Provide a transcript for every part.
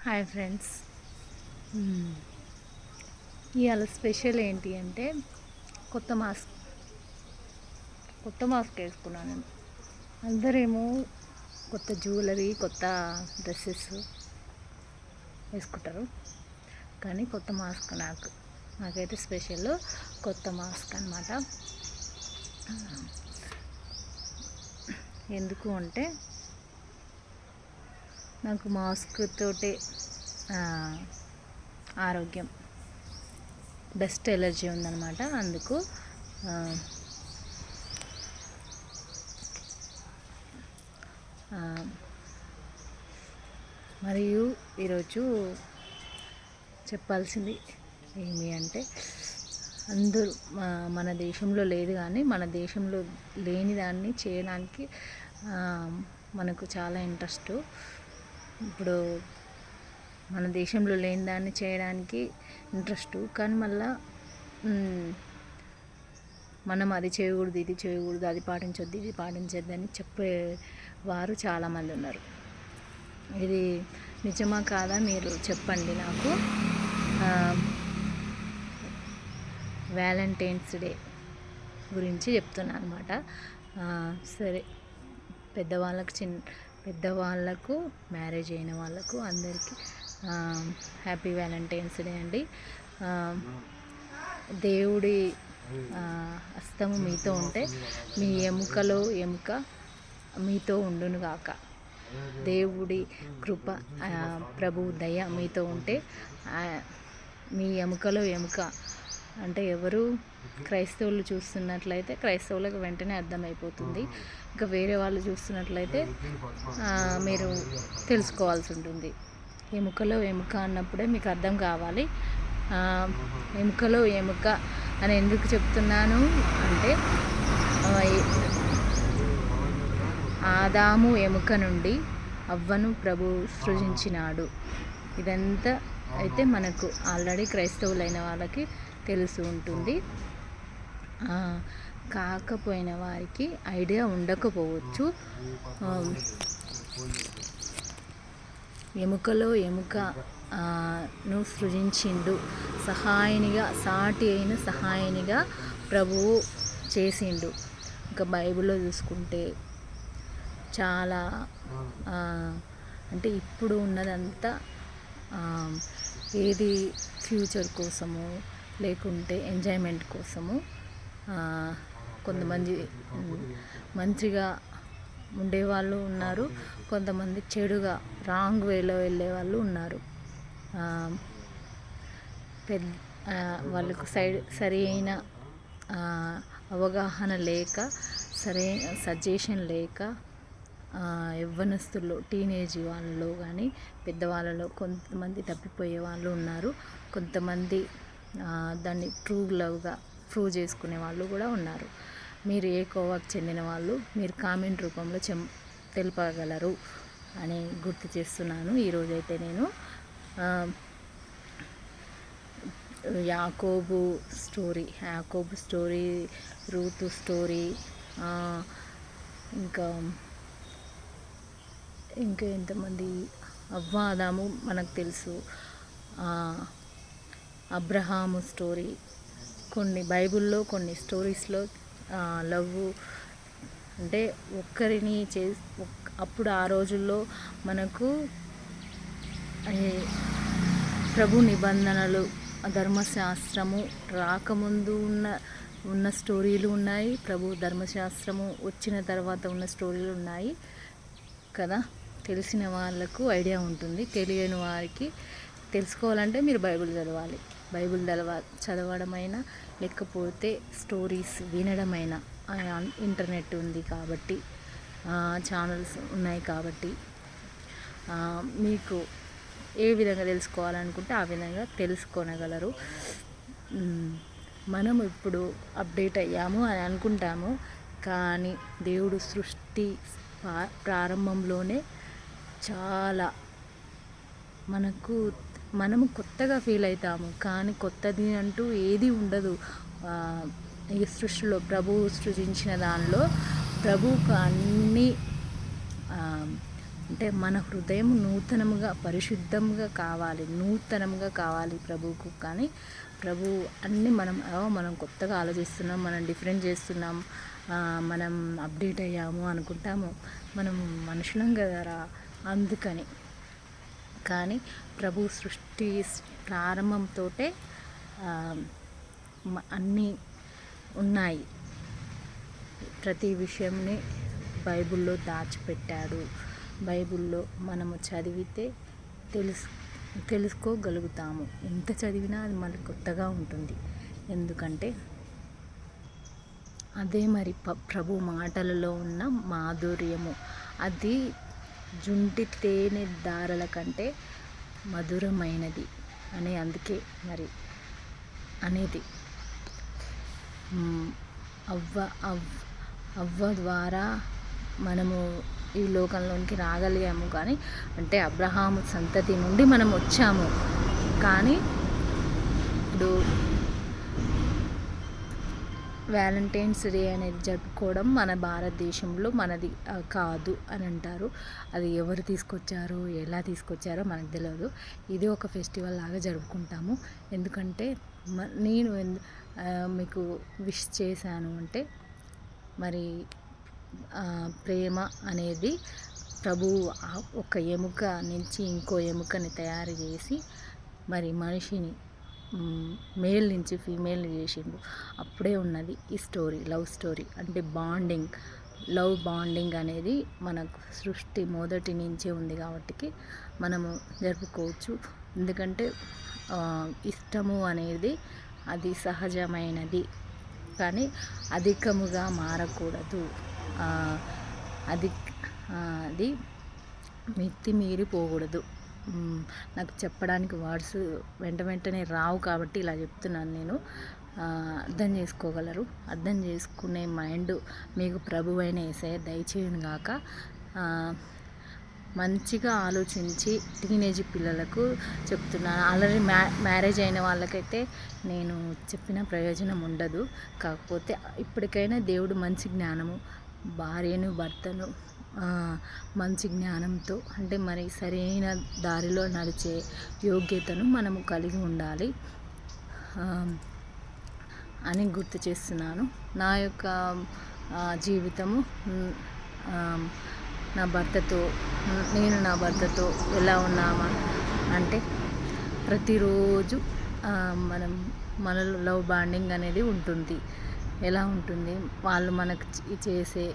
Hi friends. ఇవాళ special ఏంటి అంటే కొత్త మాస్క్ వేసుకున్నాను నేను. అందరేమో కొత్త జ్యువెలరీ, కొత్త డ్రెస్సెస్ వేసుకుంటారు, కానీ కొత్త మాస్క్ నాకైతే స్పెషల్ కొత్త మాస్క్ అన్నమాట. ఎందుకు అంటే నాకు మాస్క్ తోటే ఆరోగ్యం, డస్ట్ ఎలర్జీ ఉందన్నమాట. అందుకు మరియు ఈరోజు చెప్పాల్సింది ఏమి అంటే, అందరూ మన దేశంలో లేదు, కానీ మన దేశంలో లేని దాన్ని చేయడానికి మనకు చాలా ఇంట్రెస్ట్. ఇప్పుడు మన దేశంలో లేని దాన్ని చేయడానికి ఇంట్రెస్ట్, కానీ మళ్ళా మనం అది చేయకూడదు, ఇది చేయకూడదు, అది పాటించొద్దు, ఇది పాటించొద్దు అని చెప్పేవారు చాలామంది ఉన్నారు. ఇది నిజమా కాదా మీరు చెప్పండి నాకు. వ్యాలంటైన్స్ డే గురించి చెప్తున్నాను అనమాట. సరే, పెద్దవాళ్ళకు మ్యారేజ్ అయిన వాళ్ళకు అందరికీ హ్యాపీ వ్యాలంటైన్స్ డే అండి. దేవుడి హస్తము మీతో ఉంటే మీ ఎముకలో ఎముక మీతో ఉండునుగాక. దేవుడి కృప, ప్రభు దయ మీతో ఉంటే మీ ఎముకలో ఎముక అంటే ఎవరు క్రైస్తవులు చూస్తున్నట్లయితే క్రైస్తవులకు వెంటనే అర్థమైపోతుంది. ఇంకా వేరే వాళ్ళు చూస్తున్నట్లయితే మీరు తెలుసుకోవాల్సి ఉంటుంది. ఎముకలో ఎముక అన్నప్పుడే మీకు అర్థం కావాలి. ఎముకలో ఎముక అని ఎందుకు చెప్తున్నాను అంటే, ఆదాము ఎముక నుండి అవ్వను ప్రభు సృజించినాడు. ఇదంతా అయితే మనకు ఆల్రెడీ క్రైస్తవులైన వాళ్ళకి తెలిసి ఉంటుంది. కాకపోయిన వారికి ఐడియా ఉండకపోవచ్చు. ఎముకలో ఎముకను సృజించిండు, సాటి అయిన సహాయనిగా ప్రభువు చేసిండు. ఇంకా బైబిల్లో చూసుకుంటే చాలా అంటే ఇప్పుడు ఉన్నదంతా ఏది ఫ్యూచర్ కోసము, లేకుంటే ఎంజాయ్మెంట్ కోసము. కొంతమంది మంచిగా ఉండేవాళ్ళు ఉన్నారు, కొంతమంది చెడుగా రాంగ్ వేలో వెళ్ళే వాళ్ళు ఉన్నారు. వాళ్ళకు సరి అయిన అవగాహన లేక, సరైన సజెషన్ లేక యవ్వనస్తుల్లో, టీనేజ్ వాళ్ళలో కానీ పెద్దవాళ్ళలో కొంతమంది తప్పిపోయే వాళ్ళు ఉన్నారు. కొంతమంది దాన్ని ట్రూ లవ్గా ప్రూవ్ చేసుకునే వాళ్ళు కూడా ఉన్నారు. మీరు ఏ కోవాకు చెందిన వాళ్ళు మీరు కామెంట్ రూపంలో తెలుపగలరు అని గుర్తు చేస్తున్నాను. ఈరోజైతే నేను యాకోబు స్టోరీ, రూతు స్టోరీ, ఇంకా ఎంతమంది అవ్వాదాము మనకు తెలుసు, అబ్రహాము స్టోరీ, కొన్ని బైబిల్లో కొన్ని స్టోరీస్లో లవ్ అంటే ఒక్కరిని అప్పుడు ఆ రోజుల్లో మనకు ప్రభు నిబంధనలు, ధర్మశాస్త్రము రాకముందు ఉన్న స్టోరీలు ఉన్నాయి, ప్రభు ధర్మశాస్త్రము వచ్చిన తర్వాత ఉన్న స్టోరీలు ఉన్నాయి కదా. తెలిసిన వాళ్ళకు ఐడియా ఉంటుంది, తెలియని వారికి తెలుసుకోవాలంటే మీరు బైబిల్ చదవాలి. బైబిల్ చదవడమైనా లేకపోతే స్టోరీస్ వినడమైనా, ఇంటర్నెట్ ఉంది కాబట్టి, ఛానల్స్ ఉన్నాయి కాబట్టి మీకు ఏ విధంగా తెలుసుకోవాలనుకుంటే ఆ విధంగా తెలుసుకోనగలరు. మనం ఇప్పుడు అప్డేట్ అయ్యాము అని అనుకుంటాము, కానీ దేవుడు సృష్టి ప్రారంభంలోనే చాలా మనము కొత్తగా ఫీల్ అవుతాము, కానీ కొత్తది అంటూ ఏది ఉండదు. ఈ సృష్టిలో ప్రభువు సృజించిన దానిలో ప్రభువుకు అన్నీ అంటే మన హృదయం నూతనముగా పరిశుద్ధంగా కావాలి ప్రభువుకు. కానీ ప్రభు అన్నీ మనం కొత్తగా ఆలోచిస్తున్నాం, మనం డిఫరెంట్ చేస్తున్నాం, మనం అప్డేట్ అయ్యాము అనుకుంటాము. మనం మనుషులం కదరా అందుకని. కానీ ప్రభు సృష్టి ప్రారంభంతో అన్నీ ఉన్నాయి. ప్రతి విషయంని బైబిల్లో దాచిపెట్టాడు. బైబిల్లో మనము చదివితే తెలుసుకోగలుగుతాము. ఎంత చదివినా అది మళ్ళీ కొత్తగా ఉంటుంది. ఎందుకంటే అదే మరి ప్రభు మాటలలో ఉన్న మాధుర్యము. అది జుంటి తేనె దారల కంటే మధురమైనది అని అందుకే మరి అనేది. అవ్వ ద్వారా మనము ఈ లోకంలోనికి రాగలిగాము. కానీ అంటే అబ్రహాము సంతతి నుండి మనం వచ్చాము. కానీ ఇప్పుడు వ్యాలంటైన్స్ డే అనేది జరుపుకోవడం మన భారతదేశంలో మనది కాదు అని అంటారు. అది ఎవరు తీసుకొచ్చారో ఎలా తీసుకొచ్చారో మనకు తెలియదు. ఇది ఒక ఫెస్టివల్ లాగా జరుపుకుంటాము. ఎందుకంటే నేను మీకు విష్ చేశాను అంటే మరి ప్రేమ అనేది ప్రభువు ఒక ఎముక నుంచి ఇంకో ఎముకని తయారు చేసి మరి మనిషిని మేల్ నుంచి ఫీమేల్ని చేసిండు. అప్పుడే ఉన్నది ఈ స్టోరీ, లవ్ స్టోరీ. అంటే లవ్ బాండింగ్ అనేది మనకు సృష్టి మొదటి నుంచే ఉంది కాబట్టి మనము జరుపుకోవచ్చు. ఎందుకంటే ఇష్టము అనేది అది సహజమైనది, కానీ అధికముగా మారకూడదు. అది మితిమీరిపోకూడదు. నాకు చెప్పడానికి వర్డ్స్ వెంటనే రావు కాబట్టి ఇలా చెప్తున్నాను నేను. అర్థం చేసుకోగలరు. అర్థం చేసుకునే మైండ్ మీకు ప్రభువైన యేసయ్య దయచేయును గాక. మంచిగా ఆలోచించి టీనేజ్ పిల్లలకు చెప్తున్నాను. ఆల్రెడీ మ్యారేజ్ అయిన వాళ్ళకైతే నేను చెప్పిన ప్రయోజనం ఉండదు. కాకపోతే ఇప్పటికైనా దేవుడు మంచి జ్ఞానము, భార్యను భర్తను మంచి జ్ఞానంతో అంటే మరి సరైన దారిలో నడిచే యోగ్యతను మనము కలిగి ఉండాలి అని గుర్తు చేస్తున్నాను. నా యొక్క జీవితము నా భర్తతో ఎలా ఉన్నామా అంటే ప్రతిరోజు మనలో లవ్ బాండింగ్ అనేది ఉంటుంది. ఎలా ఉంటుంది? వాళ్ళు మనకు చేసే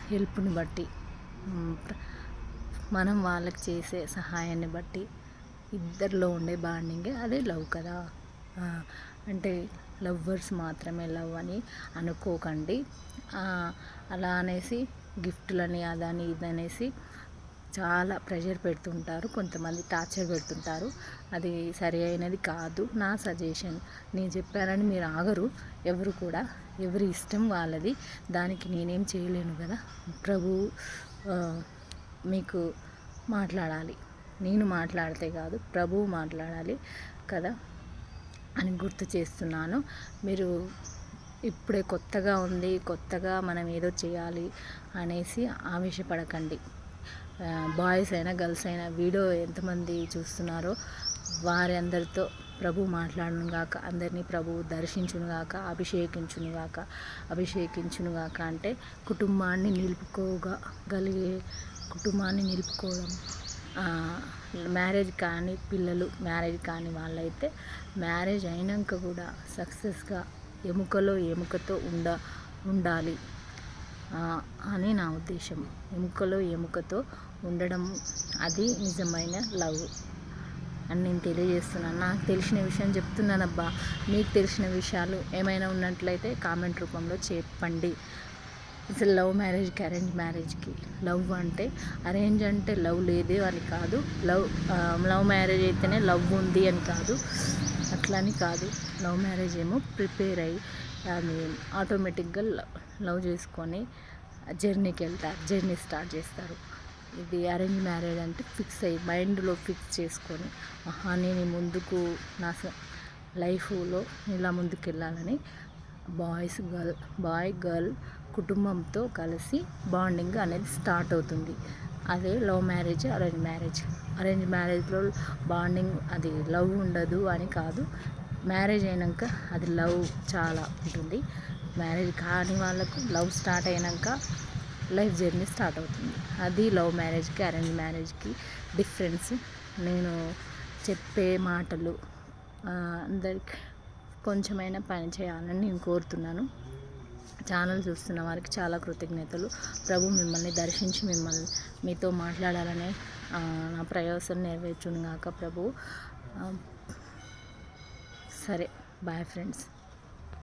హెల్ప్ని బట్టి, మనం వాళ్ళకి చేసే సహాయాన్ని బట్టి ఇద్దరిలో ఉండే బాండింగే అదే లవ్ కదా. అంటే లవ్వర్స్ మాత్రమే లవ్ అని అనుకోకండి. అలా అనేసి గిఫ్ట్లని అదని ఇదనేసి చాలా ప్రెషర్ పెడుతుంటారు, కొంతమంది టార్చర్ పెడుతుంటారు. అది సరి అయినది కాదు. నా సజెషన్, నేను చెప్పానని మీరు ఆగరు ఎవరు కూడా. ఎవరి ఇష్టం వాళ్ళది, దానికి నేనేం చేయలేను కదా. ప్రభువు మీకు మాట్లాడాలి, నేను మాట్లాడితే కాదు ప్రభువు మాట్లాడాలి కదా అని గుర్తు చేస్తున్నాను. మీరు ఇప్పుడే కొత్తగా మనం ఏదో చేయాలి అనేసి ఆవేశపడకండి. బాయ్స్ అయినా గర్ల్స్ అయినా వీడియో ఎంతమంది చూస్తున్నారో వారి అందరితో ప్రభు మాట్లాడును గాక, అందరినీ ప్రభువు దర్శించును గాక, అభిషేకించును గాక. అంటే కుటుంబాన్ని నిలుపుకోవడం, మ్యారేజ్ కాని వాళ్ళైతే మ్యారేజ్ అయినాక కూడా సక్సెస్గా ఎముకతో ఉండాలి అని నా ఉద్దేశం. ఎముకతో ఉండడం అది నిజమైన లవ్ అని నేను తెలియజేస్తున్నాను. నాకు తెలిసిన విషయం చెప్తున్నానబ్బా. మీకు తెలిసిన విషయాలు ఏమైనా ఉన్నట్లయితే కామెంట్ రూపంలో చెప్పండి. అసలు లవ్ మ్యారేజ్కి అరేంజ్ మ్యారేజ్కి లవ్ అంటే అరేంజ్ అంటే లవ్ లేదే అని కాదు, లవ్ మ్యారేజ్ అయితేనే లవ్ ఉంది అని కాదు, అట్లని కాదు. లవ్ మ్యారేజ్ ఏమో ప్రిపేర్ అయ్యి ఆటోమేటిక్గా లవ్ చేసుకొని జర్నీ స్టార్ట్ చేస్తారు. ఇది అరేంజ్ మ్యారేజ్ అంటే మైండ్లో ఫిక్స్ చేసుకొని నేను ముందుకు నా లైఫ్లో ఇలా ముందుకు వెళ్ళాలని బాయ్ గర్ల్ కుటుంబంతో కలిసి బాండింగ్ అనేది స్టార్ట్ అవుతుంది. అదే లవ్ మ్యారేజ్, అరేంజ్ మ్యారేజ్లో బాండింగ్ అది లవ్ ఉండదు అని కాదు. మ్యారేజ్ అయినాక అది లవ్ చాలా ఉంటుంది. మ్యారేజ్ కాని వాళ్ళకు లవ్ స్టార్ట్ అయినాక లైఫ్ జర్నీ స్టార్ట్ అవుతుంది. అది లవ్ మ్యారేజ్కి అరేంజ్ మ్యారేజ్కి డిఫరెన్స్. నేను చెప్పే మాటలు అందరికి కొంచెమైనా పని చేయాలని నేను కోరుతున్నాను. ఛానల్ చూస్తున్న వారికి చాలా కృతజ్ఞతలు. ప్రభు మిమ్మల్ని దర్శించి మీతో మాట్లాడాలనే నా ప్రయాసం నెరవేర్చును గాక ప్రభు. సరే, బాయ్ ఫ్రెండ్స్.